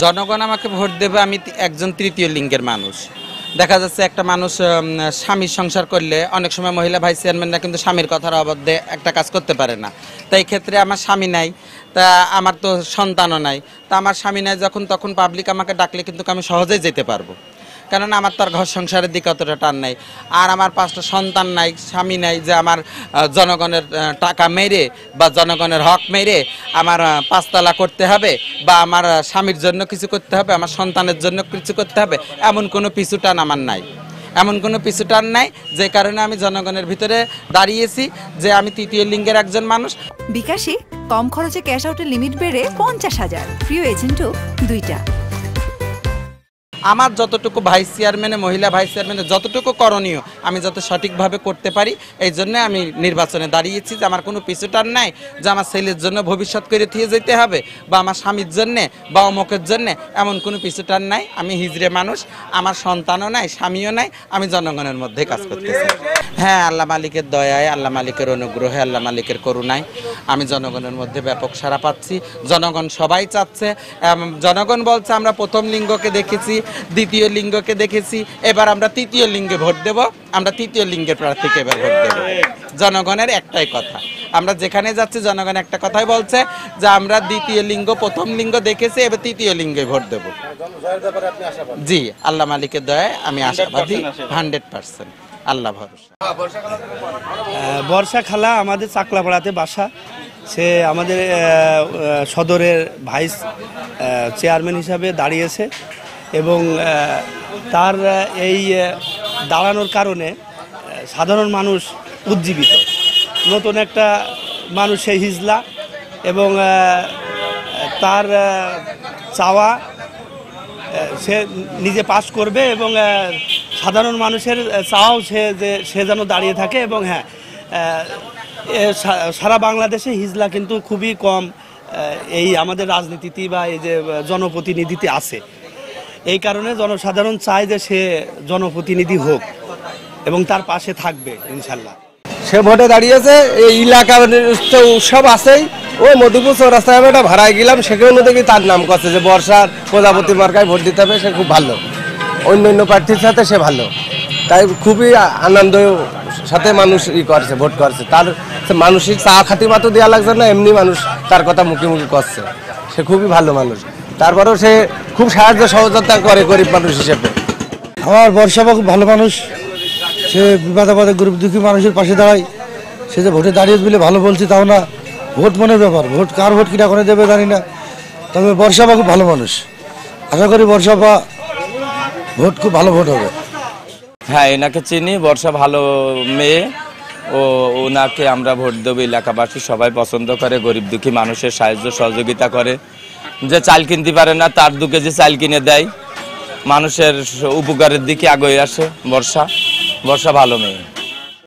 জনগণ আমাকে ভোট দেবে, আমি একজন তৃতীয় লিঙ্গের মানুষ। দেখা যাচ্ছে একটা মানুষ স্বামীর সংসার করলে অনেক সময় মহিলা ভাইস চেয়ারম্যানরা কিন্তু স্বামীর কথার অবাধ্যে একটা কাজ করতে পারে না। তাই ক্ষেত্রে আমার স্বামী নাই, তা আমার তো সন্তানও নাই, তা আমার স্বামী নাই যখন তখন পাবলিক আমাকে ডাকলে কিন্তু আমি সহজেই যেতে পারবো, কারণ আমার তো আর ঘর সংসারের দিকে অতটা টান নাই। আর আমার 5টা সন্তান নাই, স্বামী নাই, যে আমার জনগণের টাকা মেরে বা জনগণের হক মেরে আমার 5 তালা করতে হবে বা আমার স্বামীর জন্য কিছু করতে হবে, আমার সন্তানের জন্য কিছু করতে হবে, এমন কোনো পিছু টান আমার নাই। এমন কোনো পিছু টান নাই, যে কারণে আমি জনগণের ভিতরে দাঁড়িয়েছি যে আমি তৃতীয় লিঙ্গের একজন মানুষ। বিকাশে কম খরচে ক্যাশ আউটের লিমিট বেড়ে 50,000, প্রিয় এজেন্টও 2টা। আমার যতটুকু ভাইস চেয়ারম্যানে, মহিলা ভাইস চেয়ারম্যানে যতটুকু করণীয় আমি যাতে সঠিকভাবে করতে পারি, এই জন্য আমি নির্বাচনে দাঁড়িয়েছি। যে আমার কোনো পিছুটার নাই যে আমার ছেলের জন্য ভবিষ্যৎ করে দিয়ে যেতে হবে বা আমার স্বামীর জন্যে বা অমুকের জন্যে, এমন কোনো পিছুটার নাই। আমি হিজড়ে মানুষ, আমার সন্তানও নাই, স্বামীও নাই, আমি জনগণের মধ্যে কাজ করতেছি। হ্যাঁ, আল্লাহ মালিকের দয়ায়, আল্লাহ মালিকের অনুগ্রহে, আল্লাহ মালিকের করুণায় আমি জনগণের মধ্যে ব্যাপক সাড়া পাচ্ছি। জনগণ সবাই চাচ্ছে, জনগণ বলছে আমরা প্রথম লিঙ্গকে দেখেছি, দ্বিতীয় লিঙ্গকে দেখেছি, এবার আমরা তৃতীয় লিঙ্গে ভোট দেব, আমরা তৃতীয় লিঙ্গের প্রার্থীকে এবার ভোট দেব। জনগণের একটাই কথা, আমরা যেখানে যাচ্ছি জনগণ একটা কথাই বলছে যে আমরা দ্বিতীয় লিঙ্গ প্রথম লিঙ্গ দেখেছি, এবার তৃতীয় লিঙ্গে ভোট দেব। জি, আল্লাহ মালিকের দয়ায় আমি আশাবাদী 100%। আল্লাহ ভরসা। বর্ষা খালা আমাদের চাকলাপাড়াতে বাসা, সে আমাদের সদরের ভাইস চেয়ারম্যান হিসাবে দাঁড়িয়েছে এবং তার এই দাঁড়ানোর কারণে সাধারণ মানুষ উজ্জীবিত। নতুন একটা মানুষ সেই হিজলা এবং তার চাওয়া সে নিজে পাস করবে এবং সাধারণ মানুষের চাওয়াও সে যেন দাঁড়িয়ে থাকে। এবং হ্যাঁ, সারা বাংলাদেশে হিজলা কিন্তু খুবই কম এই আমাদের রাজনীতিতে বা এই যে জনপ্রতিনিধিতে আছে। এই কারণে জনসাধারণ চায় যে সে জনপ্রতিনিধি হোক এবং তার পাশে থাকবে ইনশাল্লাহ। সে ভোটে দাঁড়িয়েছে, এই এলাকার উৎসব আছেই। ওই মধুপুর চৌরাস্তায় আমি একটা ভাড়ায় গেলাম, সেখানে দেখি তার নাম করছে যে বর্ষার প্রজাপতি মার্কায় ভোট দিতে হবে। সে খুব ভালো, অন্য অন্য প্রার্থীর সাথে সে ভালো, তাই খুবই আনন্দ সাথে মানুষ করছে, ভোট করছে। তার মানসিক চা খাতিমা তো দেওয়া লাগছে না, এমনি মানুষ তার কথা মুখে মুখে করছে। সে খুবই ভালো মানুষ, তারপরেও সে খুব সাহায্য সহযোগিতা করে গরিব মানুষ হিসেবে। আমার বর্ষাবা খুব ভালো মানুষ, সে বিপদে আপদে গরিব দুঃখী মানুষের পাশে দাঁড়ায়। সে যে ভোটে দাঁড়িয়ে বলে ভালো বলছি তাও না, ভোট মনের ব্যাপার, ভোট কার ভোট কিনা করে দেবে জানি না। তবে বর্ষাবা খুব ভালো মানুষ, আশা করি বর্ষাবা ভোট খুব ভালো ভোট হবে। হ্যাঁ, এনাকে চিনি, বর্ষা ভালো মেয়ে, ও ওনাকে আমরা ভোট দেবো। এলাকাবাসী সবাই পছন্দ করে, গরিব দুঃখী মানুষের সাহায্য সহযোগিতা করে। যে চাল কিনতে পারে না তার 2 কেজি চাল কিনে দেয়, মানুষের উপকারের দিকে আগে আসে। বর্ষা ভালো মেয়ে।